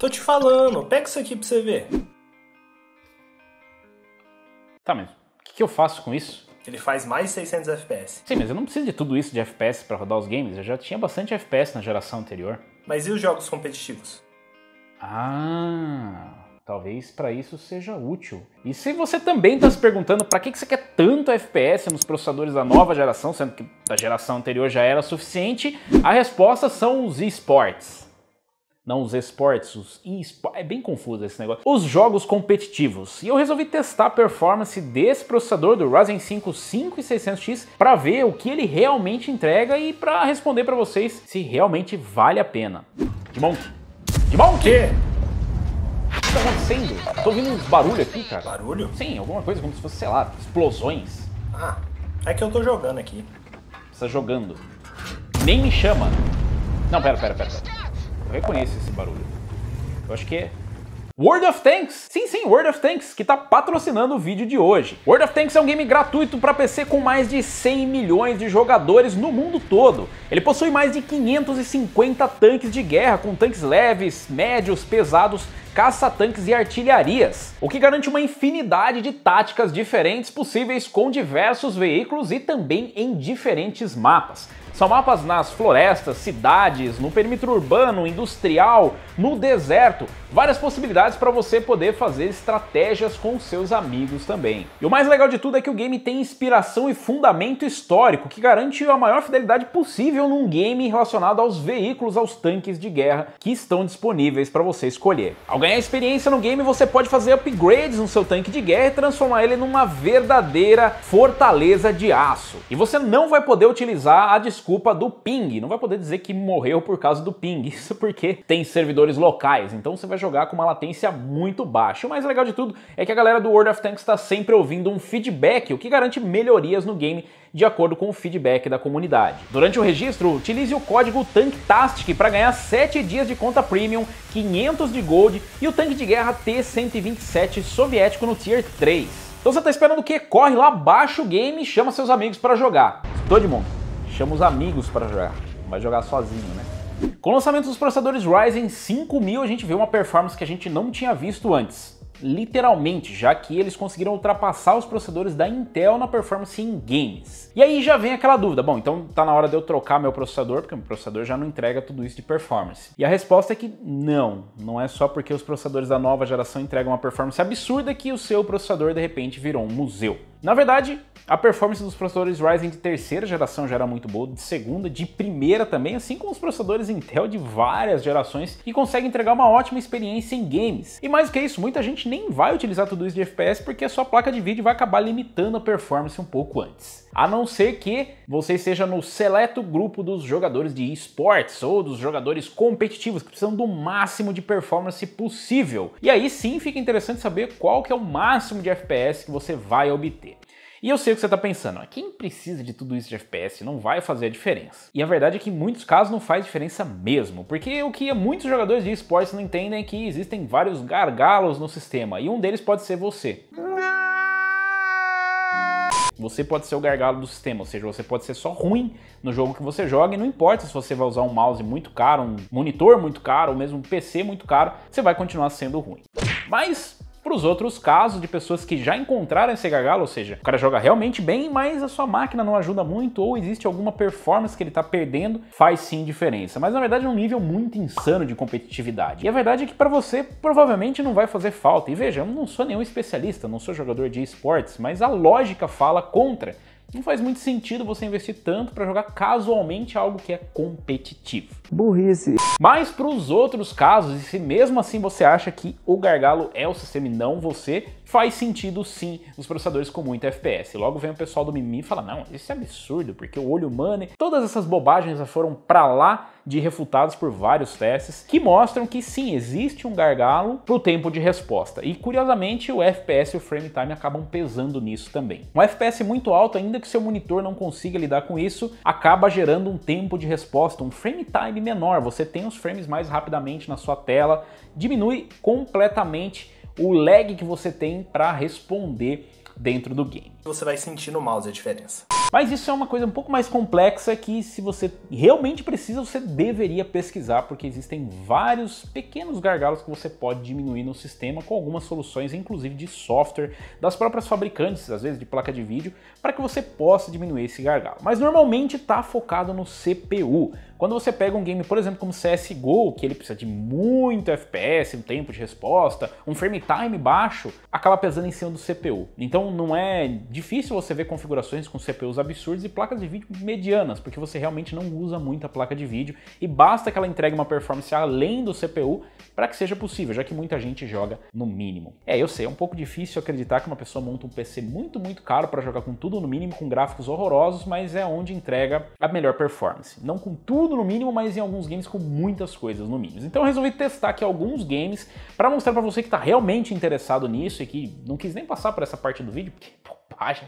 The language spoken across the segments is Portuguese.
Tô te falando, pega isso aqui pra você ver. Tá, mas o que eu faço com isso? Ele faz mais de 600 FPS. Sim, mas eu não preciso de tudo isso de FPS pra rodar os games. Eu já tinha bastante FPS na geração anterior. Mas e os jogos competitivos? Ah, talvez pra isso seja útil. E se você também tá se perguntando pra que você quer tanto FPS nos processadores da nova geração, sendo que da geração anterior já era suficiente, a resposta são os eSports. Não os esportes, os eSports. É bem confuso esse negócio. Os jogos competitivos. E eu resolvi testar a performance desse processador, do Ryzen 5 5600X, para ver o que ele realmente entrega e para responder para vocês se realmente vale a pena. Dimon! O quê? O que tá acontecendo? Tô ouvindo uns barulhos aqui, cara. Barulho? Sim, alguma coisa como se fosse, sei lá, explosões. Ah, é que eu tô jogando aqui. Você tá jogando. Nem me chama. Não, pera. Eu reconheço esse barulho. Eu acho que é World of Tanks! Sim, World of Tanks, que tá patrocinando o vídeo de hoje. World of Tanks é um game gratuito para PC com mais de 100 milhões de jogadores no mundo todo. Ele possui mais de 550 tanques de guerra, com tanques leves, médios, pesados, caça-tanques e artilharias, o que garante uma infinidade de táticas diferentes possíveis com diversos veículos e também em diferentes mapas. São mapas nas florestas, cidades, no perímetro urbano, industrial, no deserto, várias possibilidades para você poder fazer estratégias com seus amigos também. E o mais legal de tudo é que o game tem inspiração e fundamento histórico, que garante a maior fidelidade possível num game relacionado aos veículos, aos tanques de guerra que estão disponíveis para você escolher. Ao ganhar experiência no game, você pode fazer upgrades no seu tanque de guerra e transformar ele numa verdadeira fortaleza de aço. E você não vai poder utilizar a desculpa do ping, não vai poder dizer que morreu por causa do ping, isso porque tem servidores locais, então você vai jogar com uma latência muito baixa. O mais legal de tudo é que a galera do World of Tanks está sempre ouvindo um feedback, o que garante melhorias no game de acordo com o feedback da comunidade. Durante o registro, utilize o código TANKTASTIC para ganhar 7 dias de conta premium, 500 de gold e o tanque de guerra T-127 soviético no Tier 3. Então você tá esperando o quê? Corre lá, baixa o game e chama seus amigos para jogar. Todo mundo, chama os amigos para jogar, não vai jogar sozinho, né? Com o lançamento dos processadores Ryzen 5000, a gente vê uma performance que a gente não tinha visto antes. Literalmente, já que eles conseguiram ultrapassar os processadores da Intel na performance em games. E aí já vem aquela dúvida, bom, então tá na hora de eu trocar meu processador, porque o meu processador já não entrega tudo isso de performance. E a resposta é que não é só porque os processadores da nova geração entregam uma performance absurda que o seu processador de repente virou um museu. Na verdade, a performance dos processadores Ryzen de terceira geração já era muito boa, de segunda, de primeira também, assim como os processadores Intel de várias gerações, que conseguem entregar uma ótima experiência em games. E mais do que isso, muita gente nem vai utilizar tudo isso de FPS porque a sua placa de vídeo vai acabar limitando a performance um pouco antes. A não ser que você esteja no seleto grupo dos jogadores de esportes ou dos jogadores competitivos que precisam do máximo de performance possível. E aí sim fica interessante saber qual que é o máximo de FPS que você vai obter. E eu sei o que você está pensando, quem precisa de tudo isso de FPS não vai fazer a diferença. E a verdade é que em muitos casos não faz diferença mesmo, porque o que muitos jogadores de esportes não entendem é que existem vários gargalos no sistema, e um deles pode ser você. Você pode ser o gargalo do sistema, ou seja, você pode ser só ruim no jogo que você joga e não importa se você vai usar um mouse muito caro, um monitor muito caro, ou mesmo um PC muito caro, você vai continuar sendo ruim. Mas para os outros casos de pessoas que já encontraram esse gargalo, ou seja, o cara joga realmente bem, mas a sua máquina não ajuda muito ou existe alguma performance que ele está perdendo, faz sim diferença. Mas na verdade é um nível muito insano de competitividade. E a verdade é que para você provavelmente não vai fazer falta. E veja, eu não sou nenhum especialista, não sou jogador de esportes, mas a lógica fala contra. Não faz muito sentido você investir tanto para jogar casualmente algo que é competitivo. Burrice. Mas para os outros casos, e se mesmo assim você acha que o gargalo é o sistema e não você, faz sentido sim os processadores com muito FPS. Logo vem o pessoal do mimimi e fala, não, isso é absurdo, porque o olho humano... Todas essas bobagens já foram para lá de refutados por vários testes que mostram que sim, existe um gargalo para o tempo de resposta. E curiosamente o FPS e o frame time acabam pesando nisso também. Um FPS muito alto, ainda que seu monitor não consiga lidar com isso, acaba gerando um tempo de resposta, um frame time menor. Você tem os frames mais rapidamente na sua tela, diminui completamente o lag que você tem para responder dentro do game. Você vai sentir no mouse a diferença. Mas isso é uma coisa um pouco mais complexa que, se você realmente precisa, você deveria pesquisar, porque existem vários pequenos gargalos que você pode diminuir no sistema com algumas soluções, inclusive de software, das próprias fabricantes, às vezes de placa de vídeo, para que você possa diminuir esse gargalo. Mas normalmente está focado no CPU. Quando você pega um game, por exemplo, como CSGO, que ele precisa de muito FPS, um tempo de resposta, um frame time baixo, acaba pesando em cima do CPU. Então não é difícil você ver configurações com CPUs absurdos e placas de vídeo medianas, porque você realmente não usa muita placa de vídeo e basta que ela entregue uma performance além do CPU para que seja possível, já que muita gente joga no mínimo. Eu sei, é um pouco difícil acreditar que uma pessoa monta um PC muito caro para jogar com tudo no mínimo, com gráficos horrorosos, mas é onde entrega a melhor performance. Não com tudo no mínimo, mas em alguns games com muitas coisas no mínimo. Então eu resolvi testar aqui alguns games para mostrar para você que está realmente interessado nisso e que não quis nem passar por essa parte do vídeo, porque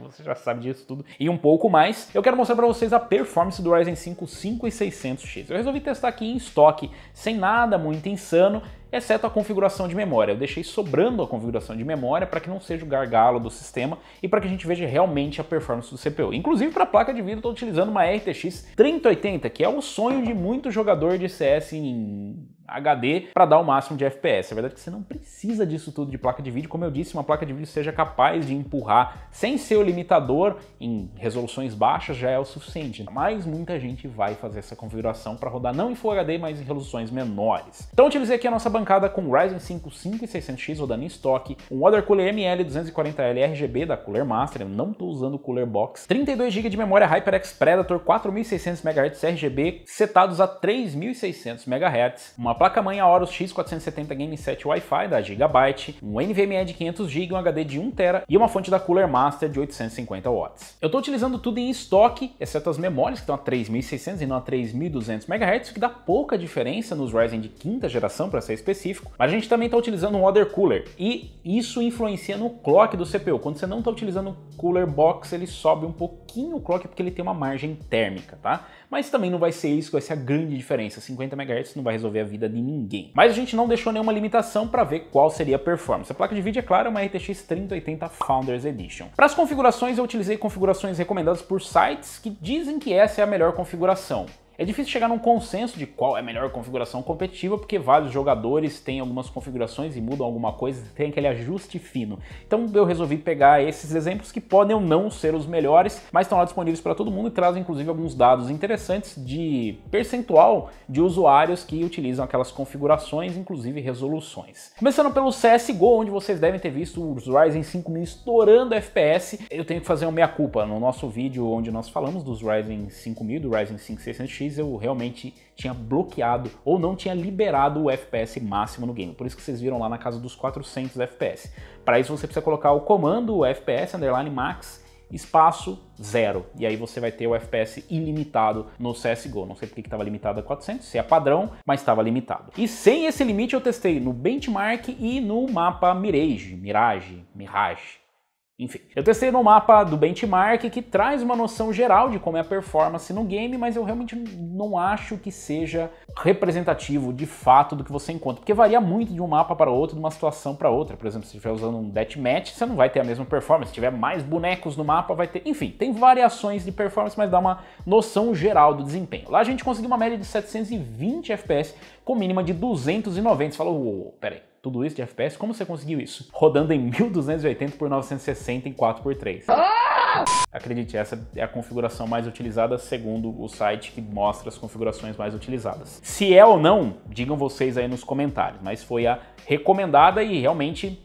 você já sabe disso tudo e um pouco mais. Eu quero mostrar para vocês a performance do Ryzen 5 5600X. Eu resolvi testar aqui em estoque, sem nada muito insano, exceto a configuração de memória. Eu deixei sobrando a configuração de memória para que não seja o gargalo do sistema e para que a gente veja realmente a performance do CPU. Inclusive, para a placa de vídeo, estou utilizando uma RTX 3080, que é o sonho de muito jogador de CS em HD para dar o máximo de FPS. A verdade é que você não precisa disso tudo de placa de vídeo. Como eu disse, uma placa de vídeo seja capaz de empurrar sem ser o limitador em resoluções baixas já é o suficiente. Mas muita gente vai fazer essa configuração para rodar não em Full HD, mas em resoluções menores. Então eu utilizei aqui a nossa bancada com Ryzen 5 5600X rodando em estoque, um Water Cooler ML240L RGB da Cooler Master, eu não estou usando o Cooler Box, 32 GB de memória HyperX Predator 4600 MHz RGB setados a 3600 MHz, uma placa-mãe Aorus X470 Game 7 Wi-Fi da Gigabyte, um NVMe de 500 GB, um HD de 1 TB e uma fonte da Cooler Master de 850 watts. Eu estou utilizando tudo em estoque, exceto as memórias que estão a 3600 e não a 3200 MHz, o que dá pouca diferença nos Ryzen de quinta geração, para ser específico, mas a gente também está utilizando um Water Cooler e isso influencia no clock do CPU. Quando você não está utilizando o Cooler Box, ele sobe um pouquinho o clock porque ele tem uma margem térmica, tá? Mas também não vai ser isso que vai ser a grande diferença. 50 MHz não vai resolver a vida de ninguém. Mas a gente não deixou nenhuma limitação para ver qual seria a performance. A placa de vídeo, é claro, é uma RTX 3080 Founders Edition. Para as configurações, eu utilizei configurações recomendadas por sites que dizem que essa é a melhor configuração. É difícil chegar num consenso de qual é a melhor configuração competitiva, porque vários jogadores têm algumas configurações e mudam alguma coisa, tem aquele ajuste fino. Então eu resolvi pegar esses exemplos que podem ou não ser os melhores, mas estão lá disponíveis para todo mundo e trazem inclusive alguns dados interessantes de percentual de usuários que utilizam aquelas configurações, inclusive resoluções. Começando pelo CSGO, onde vocês devem ter visto os Ryzen 5000 estourando FPS, eu tenho que fazer uma meia-culpa. No nosso vídeo onde nós falamos dos Ryzen 5000, do Ryzen 5600X, eu realmente tinha bloqueado ou não tinha liberado o FPS máximo no game. Por isso que vocês viram lá na casa dos 400 FPS. Para isso você precisa colocar o comando FPS _max espaço 0. E aí você vai ter o FPS ilimitado no CSGO. Não sei porque estava limitado a 400, se é padrão, mas estava limitado. E sem esse limite eu testei no Benchmark e no mapa Mirage. Enfim, eu testei no mapa do Benchmark, que traz uma noção geral de como é a performance no game, mas eu realmente não acho que seja representativo de fato do que você encontra, porque varia muito de um mapa para outro, de uma situação para outra. Por exemplo, se você estiver usando um deathmatch, você não vai ter a mesma performance. Se tiver mais bonecos no mapa, vai ter... Enfim, tem variações de performance, mas dá uma noção geral do desempenho. Lá a gente conseguiu uma média de 720 FPS com mínima de 290. Você fala, peraí. Tudo isso de FPS, como você conseguiu isso? Rodando em 1280 por 960 em 4x3. Acredite, essa é a configuração mais utilizada segundo o site que mostra as configurações mais utilizadas. Se é ou não, digam vocês aí nos comentários, mas foi a recomendada e realmente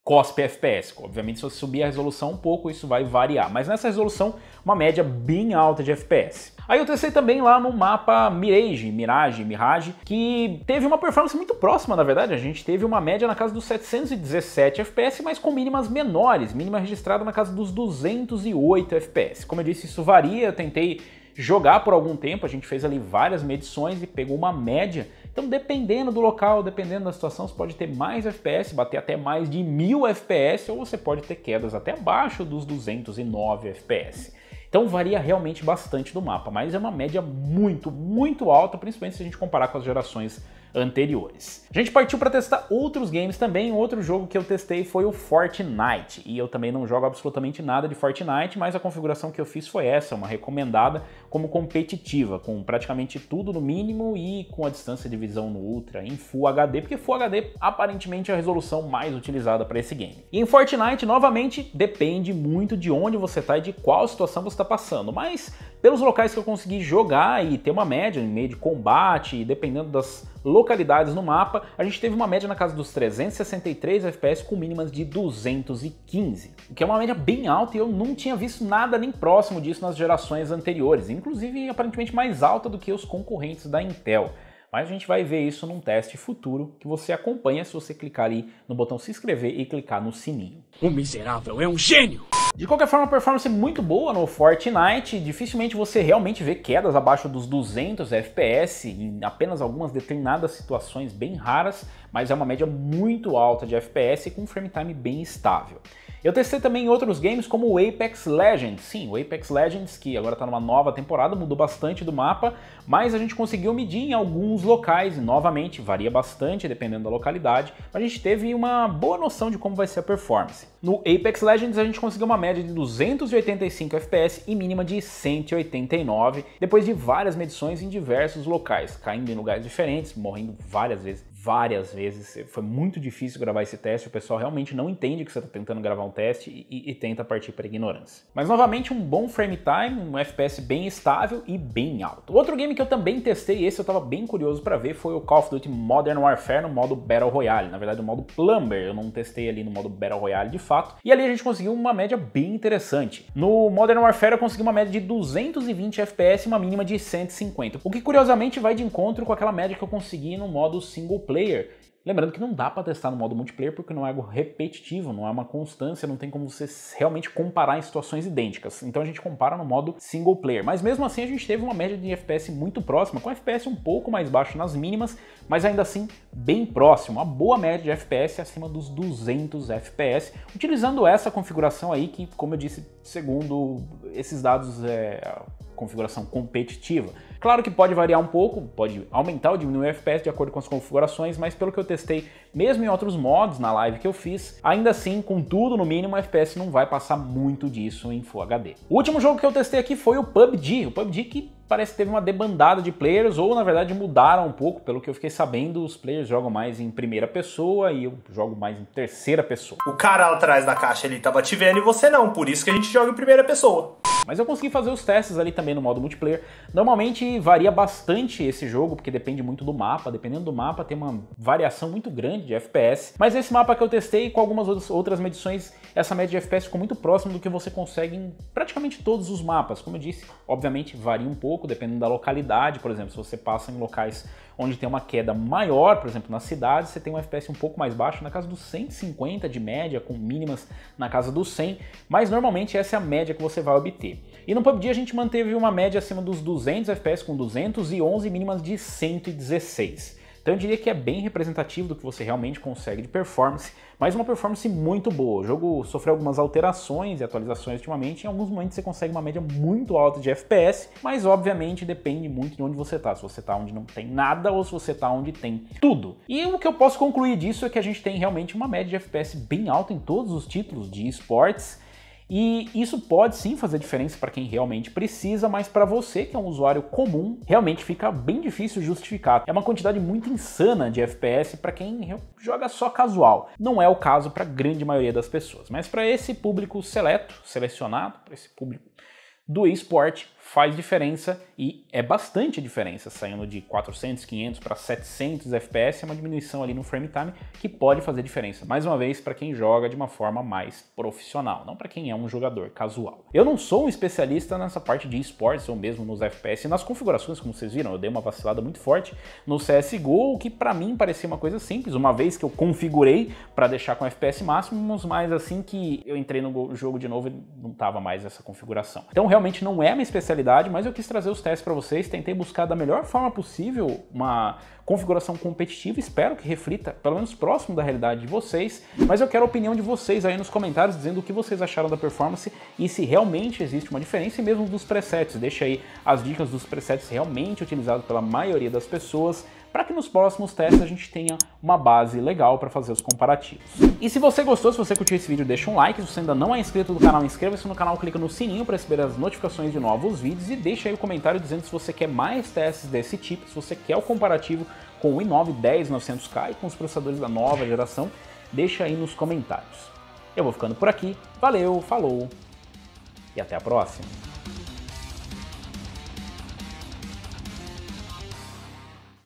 cospe FPS. Obviamente, se você subir a resolução um pouco, isso vai variar, mas nessa resolução, uma média bem alta de FPS. Aí eu testei também lá no mapa Mirage, que teve uma performance muito próxima, na verdade. A gente teve uma média na casa dos 717 FPS, mas com mínimas menores, mínima registrada na casa dos 208 FPS. Como eu disse, isso varia, eu tentei jogar por algum tempo, a gente fez ali várias medições e pegou uma média. Então, dependendo do local, dependendo da situação, você pode ter mais FPS, bater até mais de 1000 FPS, ou você pode ter quedas até abaixo dos 209 FPS. Então varia realmente bastante do mapa, mas é uma média muito alta, principalmente se a gente comparar com as gerações anteriores. A gente partiu para testar outros games também. Outro jogo que eu testei foi o Fortnite, e eu também não jogo absolutamente nada de Fortnite, mas a configuração que eu fiz foi essa, uma recomendada como competitiva, com praticamente tudo no mínimo e com a distância de visão no Ultra, em Full HD, porque Full HD aparentemente é a resolução mais utilizada para esse game. E em Fortnite, novamente, depende muito de onde você está e de qual situação você está passando, mas pelos locais que eu consegui jogar e ter uma média em meio de combate, dependendo das localidades no mapa, a gente teve uma média na casa dos 363 FPS com mínimas de 215, o que é uma média bem alta e eu não tinha visto nada nem próximo disso nas gerações anteriores, inclusive aparentemente mais alta do que os concorrentes da Intel. Mas a gente vai ver isso num teste futuro que você acompanha se você clicar ali no botão se inscrever e clicar no sininho. O miserável é um gênio! De qualquer forma, a performance é muito boa no Fortnite, dificilmente você realmente vê quedas abaixo dos 200 FPS em apenas algumas determinadas situações bem raras, mas é uma média muito alta de FPS com um frame time bem estável. Eu testei também em outros games como o Apex Legends. Sim, o Apex Legends, que agora está numa nova temporada, mudou bastante do mapa, mas a gente conseguiu medir em alguns locais, e novamente varia bastante dependendo da localidade, mas a gente teve uma boa noção de como vai ser a performance. No Apex Legends a gente conseguiu uma média de 285 FPS e mínima de 189, depois de várias medições em diversos locais, caindo em lugares diferentes, morrendo várias vezes. Foi muito difícil gravar esse teste, o pessoal realmente não entende que você está tentando gravar um teste e tenta partir para ignorância. Mas novamente um bom frame time, um FPS bem estável e bem alto. Outro game que eu também testei, esse eu estava bem curioso para ver, foi o Call of Duty Modern Warfare no modo Battle Royale, na verdade no modo Plumber, eu não testei ali no modo Battle Royale de fato, e ali a gente conseguiu uma média bem interessante. No Modern Warfare eu consegui uma média de 220 FPS e uma mínima de 150, o que curiosamente vai de encontro com aquela média que eu consegui no modo Single Player. Lembrando que não dá para testar no modo multiplayer porque não é algo repetitivo, não é uma constância, não tem como você realmente comparar em situações idênticas. Então a gente compara no modo single player. Mas mesmo assim a gente teve uma média de FPS muito próxima, com FPS um pouco mais baixo nas mínimas, mas ainda assim bem próximo. Uma boa média de FPS acima dos 200 FPS, utilizando essa configuração aí que, como eu disse, segundo esses dados é configuração competitiva. Claro que pode variar um pouco, pode aumentar ou diminuir o FPS de acordo com as configurações, mas pelo que eu testei, mesmo em outros mods na live que eu fiz, ainda assim, com tudo no mínimo, o FPS não vai passar muito disso em Full HD. O último jogo que eu testei aqui foi o PUBG que parece que teve uma debandada de players, ou na verdade mudaram um pouco, pelo que eu fiquei sabendo, os players jogam mais em primeira pessoa e eu jogo mais em terceira pessoa. O cara lá atrás da caixa ele tava te vendo e você não, por isso que a gente joga em primeira pessoa. Mas eu consegui fazer os testes ali também no modo multiplayer. Normalmente varia bastante esse jogo, porque depende muito do mapa. Dependendo do mapa tem uma variação muito grande de FPS. Mas esse mapa que eu testei com algumas outras medições, essa média de FPS ficou muito próxima do que você consegue em praticamente todos os mapas. Como eu disse, obviamente varia um pouco, dependendo da localidade. Por exemplo, se você passa em locais onde tem uma queda maior, por exemplo, na cidade, você tem um FPS um pouco mais baixo, na casa dos 150 de média, com mínimas na casa dos 100, mas normalmente essa é a média que você vai obter. E no PUBG a gente manteve uma média acima dos 200 FPS com 211 mínimas de 116. Então eu diria que é bem representativo do que você realmente consegue de performance, mas uma performance muito boa. O jogo sofreu algumas alterações e atualizações ultimamente, em alguns momentos você consegue uma média muito alta de FPS, mas obviamente depende muito de onde você está. Se você está onde não tem nada ou se você está onde tem tudo. E o que eu posso concluir disso é que a gente tem realmente uma média de FPS bem alta em todos os títulos de esportes, e isso pode sim fazer diferença para quem realmente precisa, mas para você que é um usuário comum, realmente fica bem difícil justificar. É uma quantidade muito insana de FPS para quem joga só casual. Não é o caso para a grande maioria das pessoas, mas para esse público selecionado, para esse público do esporte, faz diferença e é bastante diferença, saindo de 400, 500 para 700 FPS, é uma diminuição ali no frame time que pode fazer diferença, mais uma vez, para quem joga de uma forma mais profissional, não para quem é um jogador casual. Eu não sou um especialista nessa parte de esportes ou mesmo nos FPS e nas configurações, como vocês viram, eu dei uma vacilada muito forte no CSGO, o que para mim parecia uma coisa simples, uma vez que eu configurei para deixar com FPS máximos, mas assim que eu entrei no jogo de novo, não tava mais essa configuração. Então realmente não é uma especialidade, mas eu quis trazer os testes para vocês, tentei buscar da melhor forma possível uma configuração competitiva, espero que reflita pelo menos próximo da realidade de vocês, mas eu quero a opinião de vocês aí nos comentários, dizendo o que vocês acharam da performance e se realmente existe uma diferença, e mesmo dos presets, deixa aí as dicas dos presets realmente utilizados pela maioria das pessoas, para que nos próximos testes a gente tenha uma base legal para fazer os comparativos. E se você gostou, se você curtiu esse vídeo, deixa um like. Se você ainda não é inscrito no canal, inscreva-se no canal, clica no sininho para receber as notificações de novos vídeos e deixa aí o comentário dizendo se você quer mais testes desse tipo, se você quer o comparativo com o i9 10900K e com os processadores da nova geração, deixa aí nos comentários. Eu vou ficando por aqui, valeu, falou e até a próxima!